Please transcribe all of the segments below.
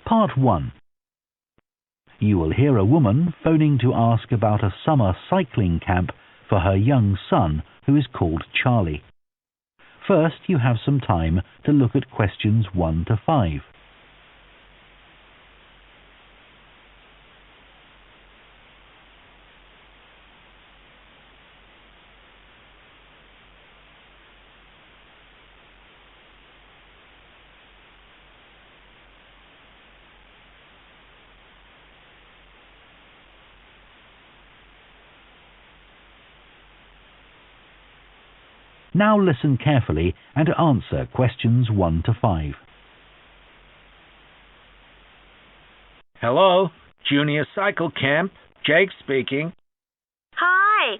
Part 1. You will hear a woman phoning to ask about a summer cycling camp for her young son, who is called Charlie. First, you have some time to look at questions 1 to 5. Now listen carefully and answer questions 1 to 5. Hello, Junior Cycle Camp. Jake speaking. Hi,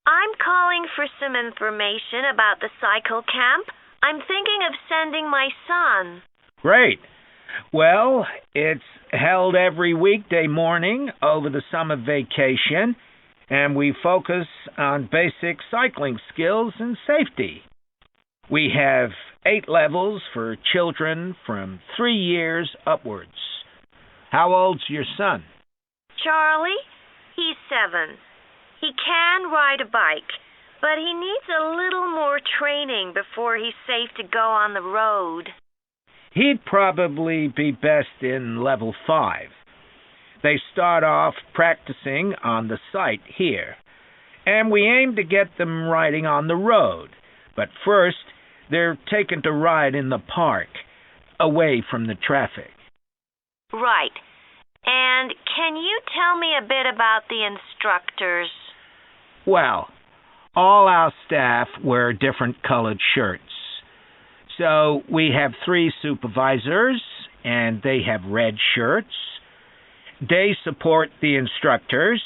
I'm calling for some information about the cycle camp. I'm thinking of sending my son. Great. Well, it's held every weekday morning over the summer vacation, and we focus on basic cycling skills and safety. We have 8 levels for children from 3 years upwards. How old's your son? Charlie? He's 7. He can ride a bike, but he needs a little more training before he's safe to go on the road. He'd probably be best in level 5. They start off practicing on the site here, and we aim to get them riding on the road. But first, they're taken to ride in the park, away from the traffic. Right. And can you tell me a bit about the instructors? Well, all our staff wear different colored shirts. So we have 3 supervisors, and they have red shirts. They support the instructors,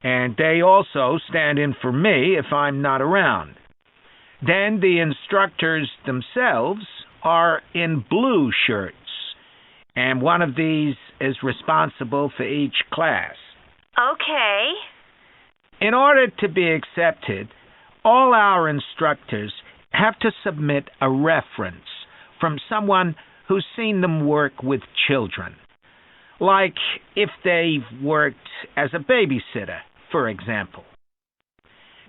and they also stand in for me if I'm not around. Then the instructors themselves are in blue shirts, and one of these is responsible for each class. Okay. In order to be accepted, all our instructors have to submit a reference from someone who's seen them work with children. Like if they've worked as a babysitter, for example.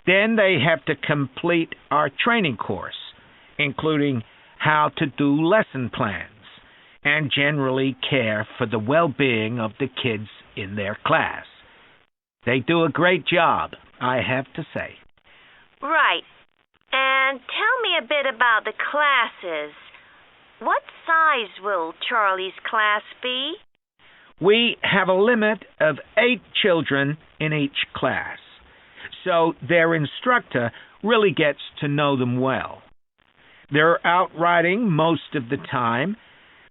Then they have to complete our training course, including how to do lesson plans and generally care for the well-being of the kids in their class. They do a great job, I have to say. Right. And tell me a bit about the classes. What size will Charlie's class be? We have a limit of 8 children in each class, so their instructor really gets to know them well. They're out riding most of the time,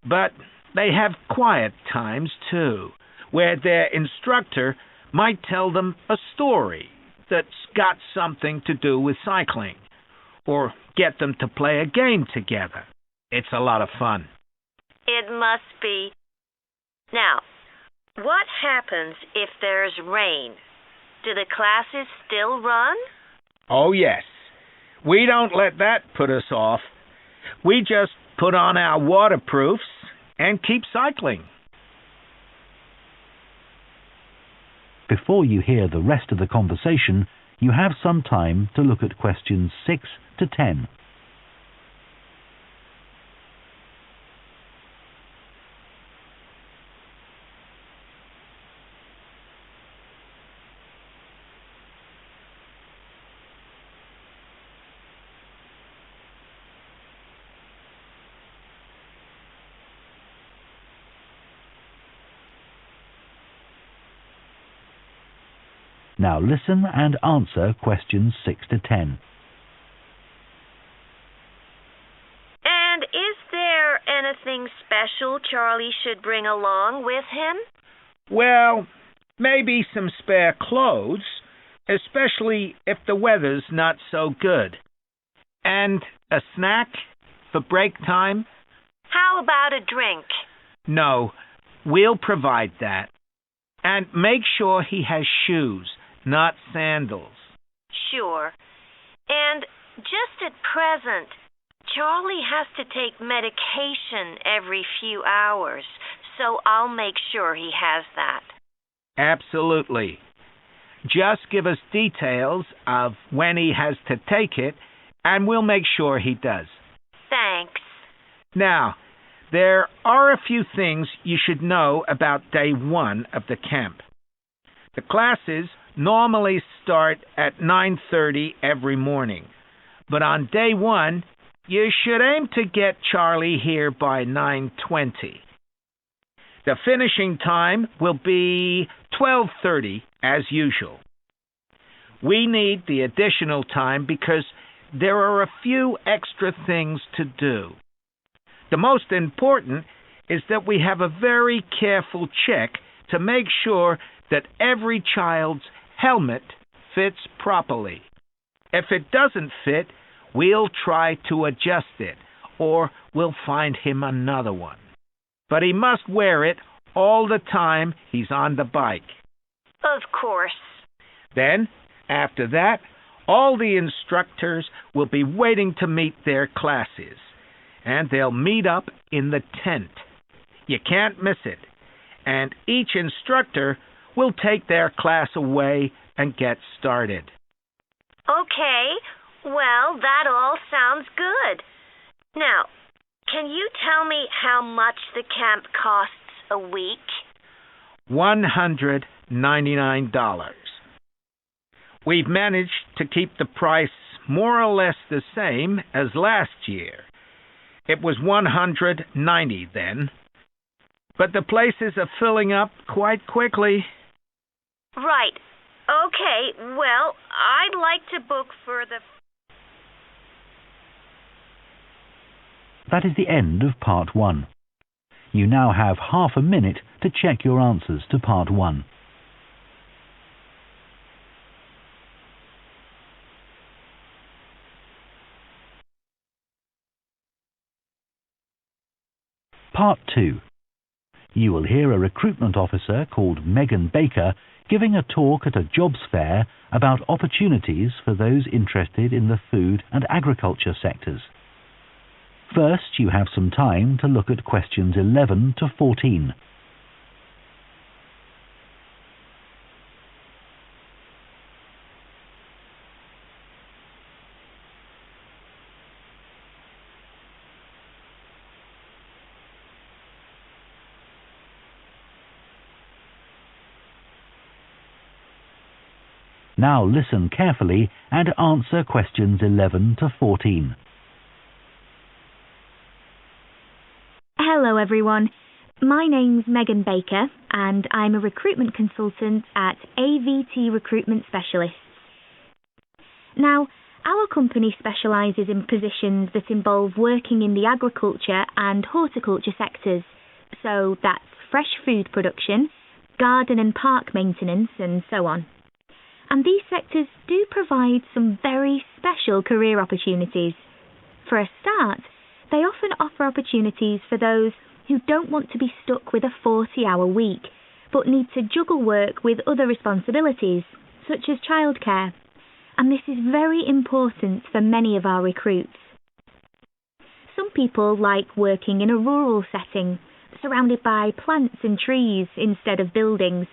but they have quiet times too, where their instructor might tell them a story that's got something to do with cycling, or get them to play a game together. It's a lot of fun. It must be. Now, what happens if there's rain? Do the classes still run? Oh, yes. We don't let that put us off. We just put on our waterproofs and keep cycling. Before you hear the rest of the conversation, you have some time to look at questions 6 to 10. Now listen and answer questions 6 to 10. And is there anything special Charlie should bring along with him? Well, maybe some spare clothes, especially if the weather's not so good. And a snack for break time? How about a drink? No, we'll provide that. And make sure he has shoes, not sandals. Sure. And just at present, Charlie has to take medication every few hours, so I'll make sure he has that. Absolutely. Just give us details of when he has to take it, and we'll make sure he does. Thanks. Now, there are a few things you should know about day 1 of the camp. The classes normally start at 9:30 every morning, but on day 1, you should aim to get Charlie here by 9:20. The finishing time will be 12:30 as usual. We need the additional time because there are a few extra things to do. The most important is that we have a very careful check to make sure that every child's helmet fits properly. If it doesn't fit, we'll try to adjust it, or we'll find him another one. But he must wear it all the time he's on the bike. Of course. Then, after that, all the instructors will be waiting to meet their classes, and they'll meet up in the tent. You can't miss it. And each instructor will take their class away and get started. Okay, well, that all sounds good. Now, can you tell me how much the camp costs a week? $199. We've managed to keep the price more or less the same as last year. It was $190 then. But the places are filling up quite quickly. Right. Okay, well, I'd like to book for the... That is the end of Part 1. You now have half a minute to check your answers to Part 1. Part 2. You will hear a recruitment officer called Megan Baker giving a talk at a jobs fair about opportunities for those interested in the food and agriculture sectors. First, you have some time to look at questions 11 to 14. Now listen carefully and answer questions 11 to 14. Hello everyone, my name's Megan Baker and I'm a recruitment consultant at AVT Recruitment Specialists. Now, our company specialises in positions that involve working in the agriculture and horticulture sectors, so that's fresh food production, garden and park maintenance and so on. And these sectors do provide some very special career opportunities. For a start, they often offer opportunities for those who don't want to be stuck with a 40-hour week, but need to juggle work with other responsibilities, such as childcare. And this is very important for many of our recruits. Some people like working in a rural setting, surrounded by plants and trees instead of buildings,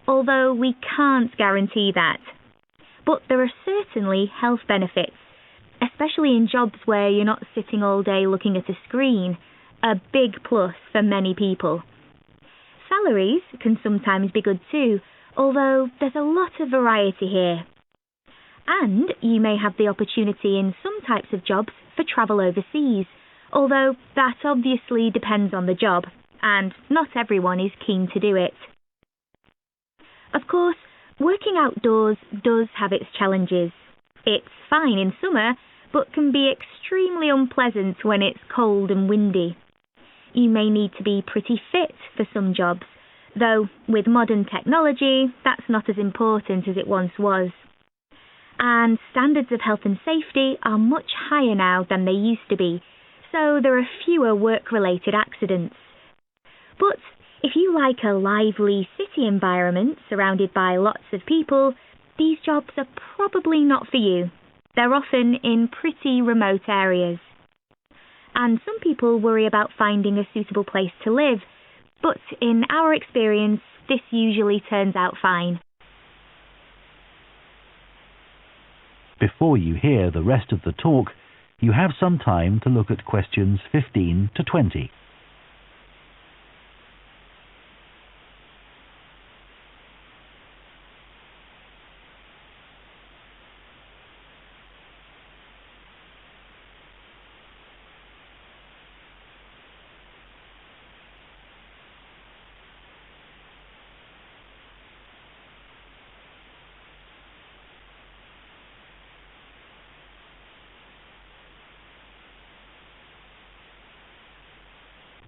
although we can't guarantee that. But there are certainly health benefits, especially in jobs where you're not sitting all day looking at a screen, a big plus for many people. Salaries can sometimes be good too, although there's a lot of variety here. And you may have the opportunity in some types of jobs for travel overseas, although that obviously depends on the job, and not everyone is keen to do it. Of course, working outdoors does have its challenges. It's fine in summer, but can be extremely unpleasant when it's cold and windy. You may need to be pretty fit for some jobs, though with modern technology, that's not as important as it once was. And standards of health and safety are much higher now than they used to be, so there are fewer work-related accidents. But if you like a lively city environment surrounded by lots of people, these jobs are probably not for you. They're often in pretty remote areas. And some people worry about finding a suitable place to live, but in our experience, this usually turns out fine. Before you hear the rest of the talk, you have some time to look at questions 15 to 20.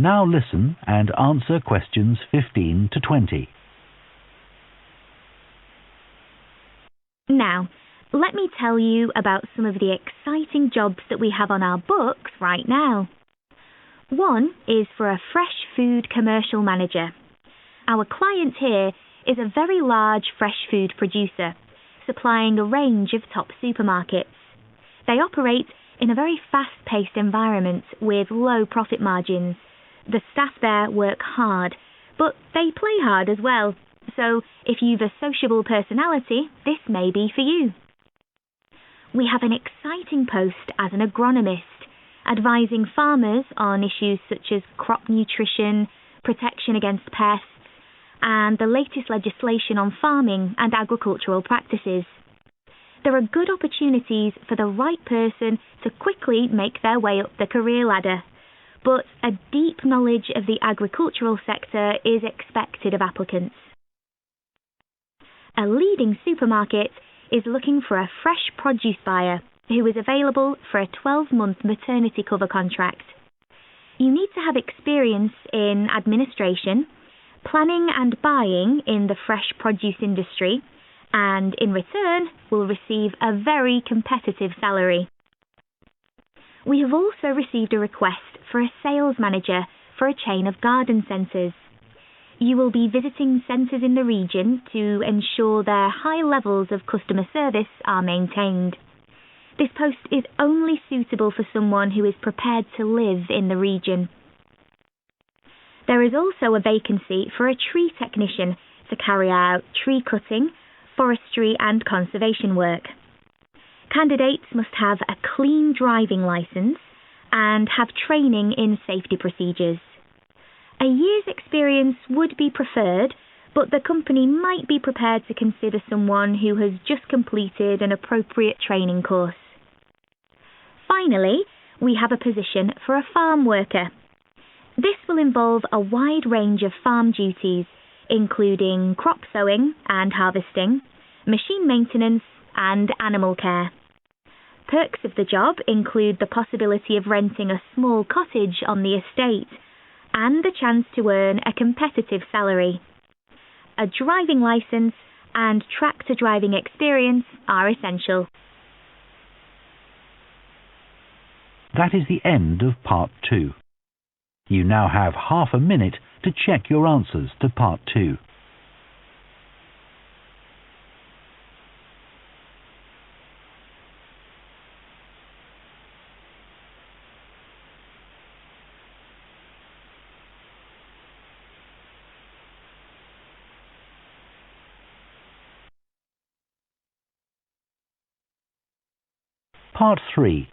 Now listen and answer questions 15 to 20. Now, let me tell you about some of the exciting jobs that we have on our books right now. One is for a fresh food commercial manager. Our client here is a very large fresh food producer, supplying a range of top supermarkets. They operate in a very fast-paced environment with low profit margins. The staff there work hard, but they play hard as well. So if you've a sociable personality, this may be for you. We have an exciting post as an agronomist, advising farmers on issues such as crop nutrition, protection against pests, and the latest legislation on farming and agricultural practices. There are good opportunities for the right person to quickly make their way up the career ladder, but a deep knowledge of the agricultural sector is expected of applicants. A leading supermarket is looking for a fresh produce buyer who is available for a 12-month maternity cover contract. You need to have experience in administration, planning and buying in the fresh produce industry, and in return will receive a very competitive salary. We have also received a request for a sales manager for a chain of garden centres. You will be visiting centres in the region to ensure their high levels of customer service are maintained. This post is only suitable for someone who is prepared to live in the region. There is also a vacancy for a tree technician to carry out tree cutting, forestry and conservation work. Candidates must have a clean driving licence and have training in safety procedures. A year's experience would be preferred, but the company might be prepared to consider someone who has just completed an appropriate training course. Finally, we have a position for a farm worker. This will involve a wide range of farm duties, including crop sowing and harvesting, machine maintenance, and animal care. Perks of the job include the possibility of renting a small cottage on the estate and the chance to earn a competitive salary. A driving licence and tractor driving experience are essential. That is the end of Part 2. You now have half a minute to check your answers to Part 2. Part 3.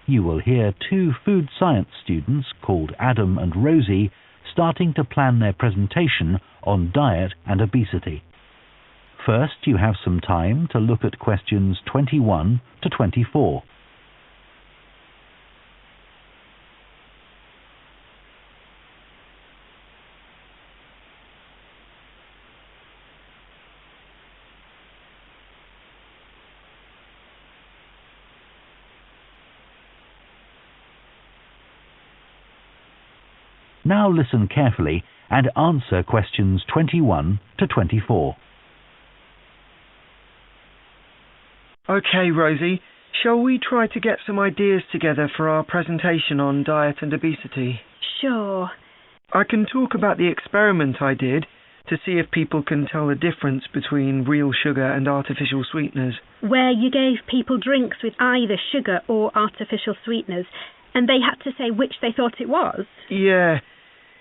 You will hear two food science students called Adam and Rosie starting to plan their presentation on diet and obesity. First, you have some time to look at questions 21 to 24. Now listen carefully and answer questions 21 to 24. Okay, Rosie, shall we try to get some ideas together for our presentation on diet and obesity? Sure. I can talk about the experiment I did to see if people can tell the difference between real sugar and artificial sweeteners. Where you gave people drinks with either sugar or artificial sweeteners, and they had to say which they thought it was? Yeah.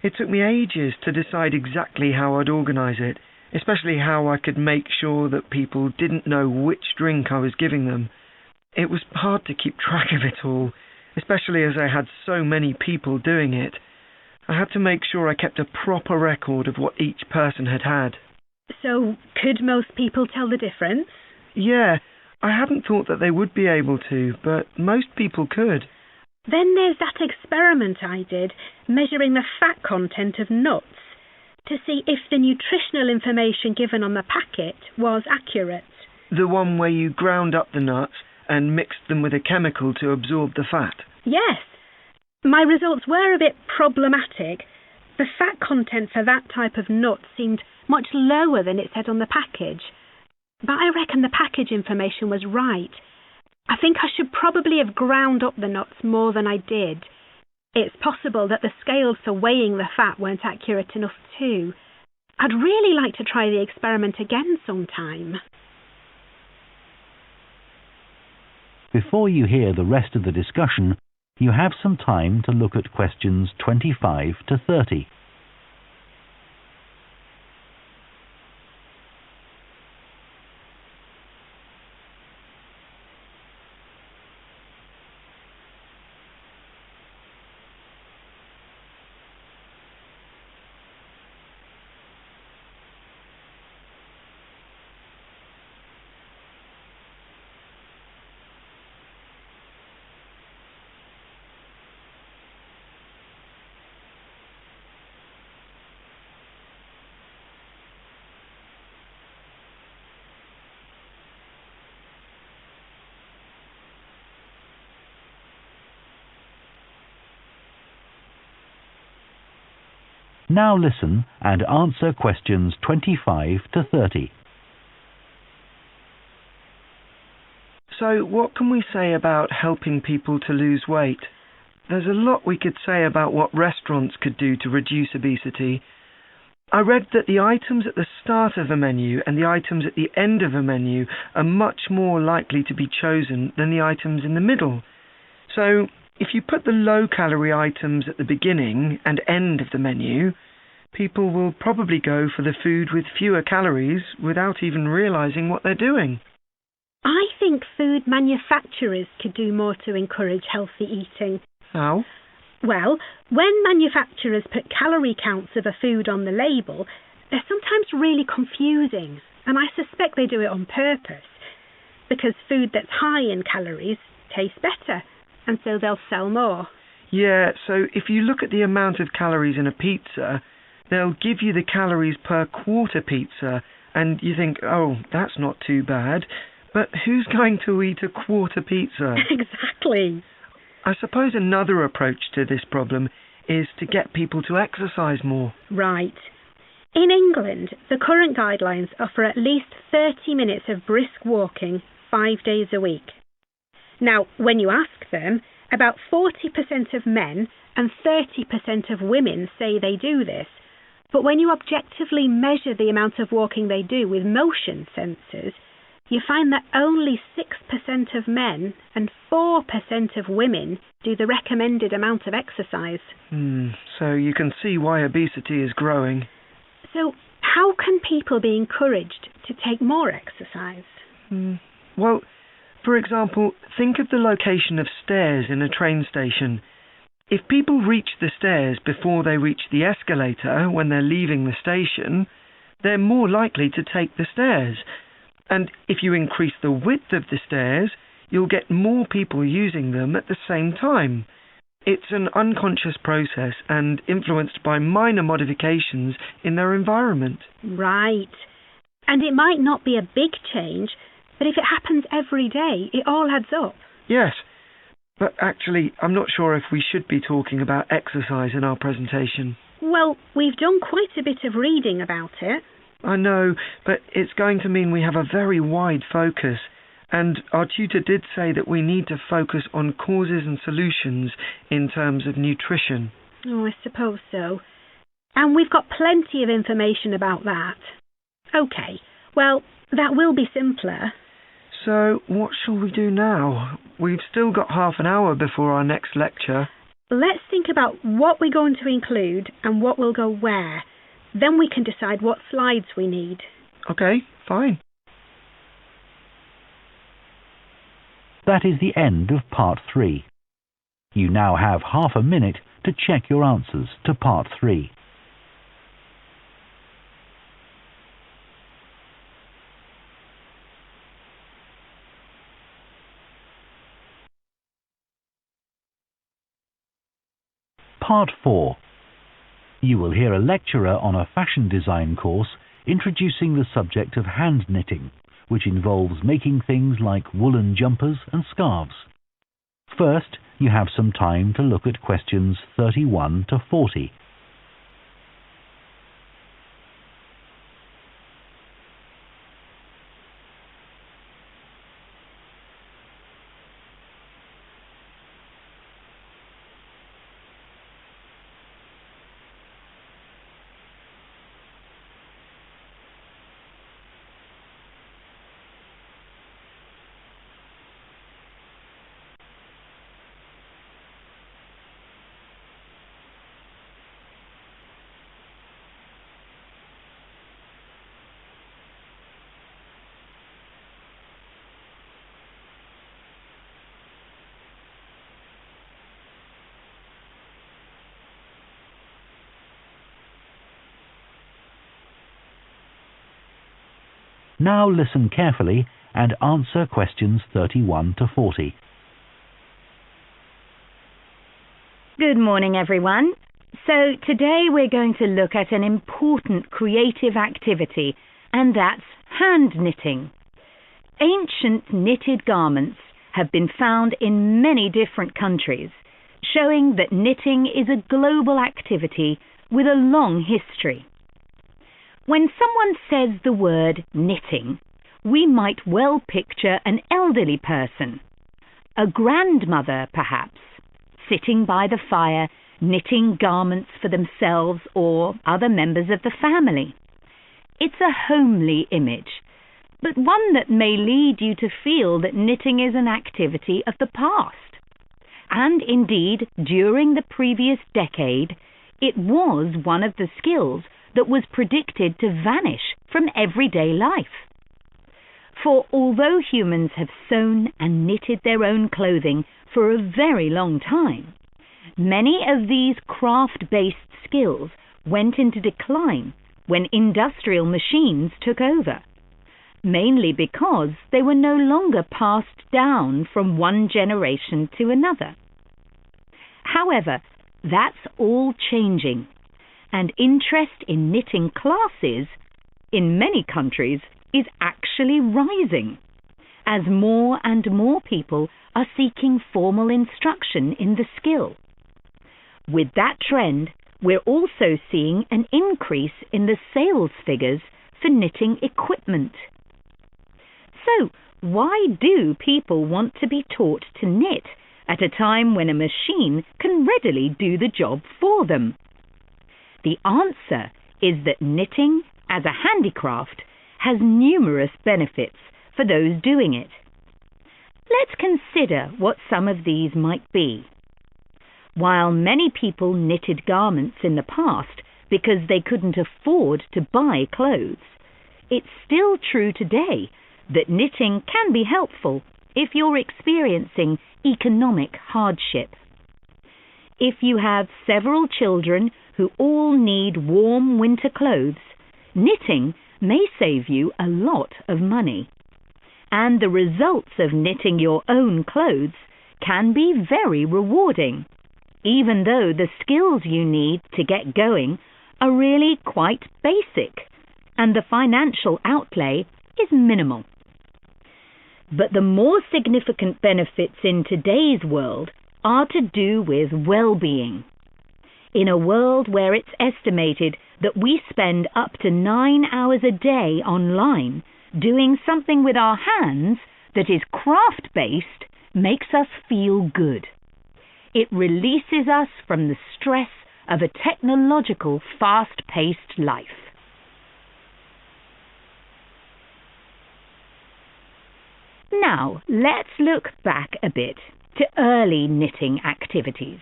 It took me ages to decide exactly how I'd organise it, especially how I could make sure that people didn't know which drink I was giving them. It was hard to keep track of it all, especially as I had so many people doing it. I had to make sure I kept a proper record of what each person had had. So, could most people tell the difference? Yeah, I hadn't thought that they would be able to, but most people could. Then there's that experiment I did, measuring the fat content of nuts, to see if the nutritional information given on the packet was accurate. The one where you ground up the nuts and mixed them with a chemical to absorb the fat? Yes. My results were a bit problematic. The fat content for that type of nut seemed much lower than it said on the package. But I reckon the package information was right. I think I should probably have ground up the nuts more than I did. It's possible that the scales for weighing the fat weren't accurate enough too. I'd really like to try the experiment again sometime. Before you hear the rest of the discussion, you have some time to look at questions 25 to 30. Now listen and answer questions 25 to 30. So, what can we say about helping people to lose weight? There's a lot we could say about what restaurants could do to reduce obesity. I read that the items at the start of a menu and the items at the end of a menu are much more likely to be chosen than the items in the middle. So, if you put the low-calorie items at the beginning and end of the menu, people will probably go for the food with fewer calories without even realising what they're doing. I think food manufacturers could do more to encourage healthy eating. How? Well, when manufacturers put calorie counts of a food on the label, they're sometimes really confusing, and I suspect they do it on purpose, because food that's high in calories tastes better, and so they'll sell more. Yeah, so if you look at the amount of calories in a pizza, they'll give you the calories per quarter pizza, and you think, oh, that's not too bad. But who's going to eat a quarter pizza? Exactly. I suppose another approach to this problem is to get people to exercise more. Right. In England, the current guidelines are for at least 30 minutes of brisk walking 5 days a week. Now, when you ask them, about 40% of men and 30% of women say they do this. But when you objectively measure the amount of walking they do with motion sensors, you find that only 6% of men and 4% of women do the recommended amount of exercise. So you can see why obesity is growing. So how can people be encouraged to take more exercise? Well, for example, think of the location of stairs in a train station. If people reach the stairs before they reach the escalator when they're leaving the station, they're more likely to take the stairs. And if you increase the width of the stairs, you'll get more people using them at the same time. It's an unconscious process and influenced by minor modifications in their environment. Right. And it might not be a big change, but if it happens every day, it all adds up. Yes, but actually, I'm not sure if we should be talking about exercise in our presentation. Well, we've done quite a bit of reading about it. I know, but it's going to mean we have a very wide focus, and our tutor did say that we need to focus on causes and solutions in terms of nutrition. Oh, I suppose so. And we've got plenty of information about that. OK, well, that will be simpler. So, what shall we do now? We've still got half an hour before our next lecture. Let's think about what we're going to include and what will go where. Then we can decide what slides we need. Okay, fine. That is the end of Part 3. You now have half a minute to check your answers to Part 3. Part 4. You will hear a lecturer on a fashion design course introducing the subject of hand knitting, which involves making things like woolen jumpers and scarves. First, you have some time to look at questions 31 to 40. Now listen carefully and answer questions 31 to 40. Good morning, everyone. So today we're going to look at an important creative activity, and that's hand knitting. Ancient knitted garments have been found in many different countries, showing that knitting is a global activity with a long history. When someone says the word knitting, we might well picture an elderly person, a grandmother perhaps, sitting by the fire knitting garments for themselves or other members of the family. It's a homely image, but one that may lead you to feel that knitting is an activity of the past. And indeed, during the previous decade, it was one of the skills that was predicted to vanish from everyday life. For although humans have sewn and knitted their own clothing for a very long time, many of these craft-based skills went into decline when industrial machines took over, mainly because they were no longer passed down from one generation to another. However, that's all changing, and interest in knitting classes in many countries is actually rising, as more and more people are seeking formal instruction in the skill. With that trend, we're also seeing an increase in the sales figures for knitting equipment. So, why do people want to be taught to knit at a time when a machine can readily do the job for them? The answer is that knitting, as a handicraft, has numerous benefits for those doing it. Let's consider what some of these might be. While many people knitted garments in the past because they couldn't afford to buy clothes, it's still true today that knitting can be helpful if you're experiencing economic hardship. If you have several children who all need warm winter clothes, knitting may save you a lot of money. And the results of knitting your own clothes can be very rewarding, even though the skills you need to get going are really quite basic, and the financial outlay is minimal. But the more significant benefits in today's world are to do with well-being. In a world where it's estimated that we spend up to 9 hours a day online doing something with our hands that is craft-based makes us feel good. It releases us from the stress of a technological, fast-paced life. Now, let's look back a bit to early knitting activities.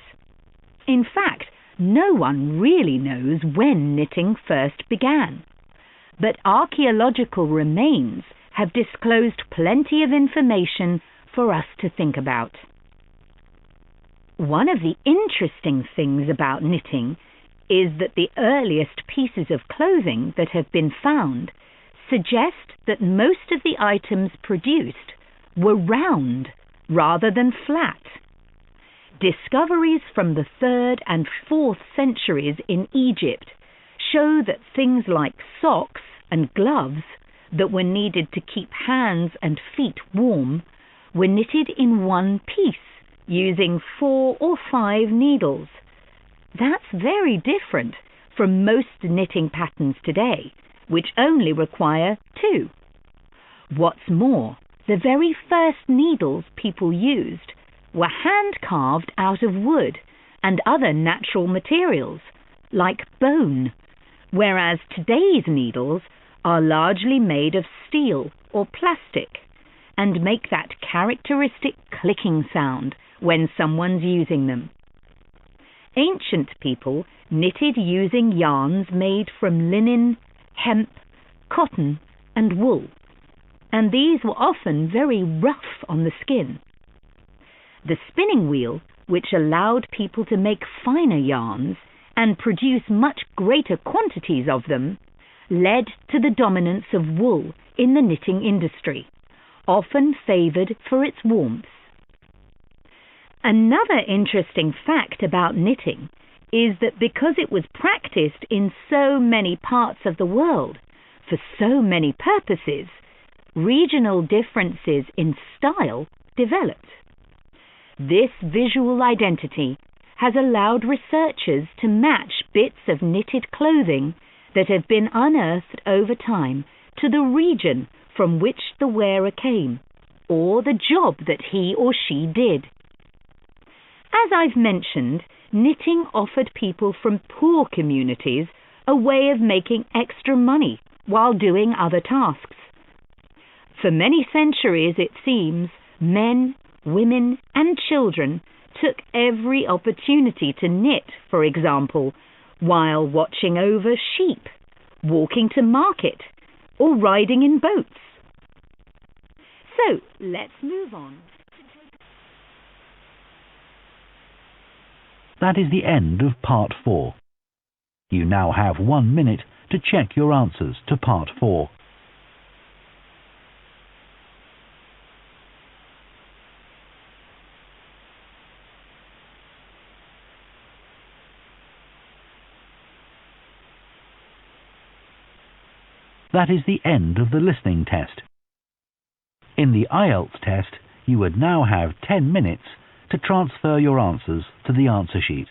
In fact, no one really knows when knitting first began. But archaeological remains have disclosed plenty of information for us to think about. One of the interesting things about knitting is that the earliest pieces of clothing that have been found suggest that most of the items produced were round rather than flat. Discoveries from the 3rd and 4th centuries in Egypt show that things like socks and gloves that were needed to keep hands and feet warm were knitted in one piece using 4 or 5 needles. That's very different from most knitting patterns today, which only require 2. What's more, the very first needles people used were hand-carved out of wood and other natural materials, like bone, whereas today's needles are largely made of steel or plastic and make that characteristic clicking sound when someone's using them. Ancient people knitted using yarns made from linen, hemp, cotton and wool, and these were often very rough on the skin. The spinning wheel, which allowed people to make finer yarns and produce much greater quantities of them, led to the dominance of wool in the knitting industry, often favoured for its warmth. Another interesting fact about knitting is that because it was practiced in so many parts of the world for so many purposes, regional differences in style developed. This visual identity has allowed researchers to match bits of knitted clothing that have been unearthed over time to the region from which the wearer came, or the job that he or she did. As I've mentioned, knitting offered people from poor communities a way of making extra money while doing other tasks. For many centuries, it seems, men, women and children took every opportunity to knit, for example, while watching over sheep, walking to market, or riding in boats. So, let's move on. That is the end of Part 4. You now have 1 minute to check your answers to Part 4. That is the end of the listening test. In the IELTS test, you would now have 10 minutes to transfer your answers to the answer sheet.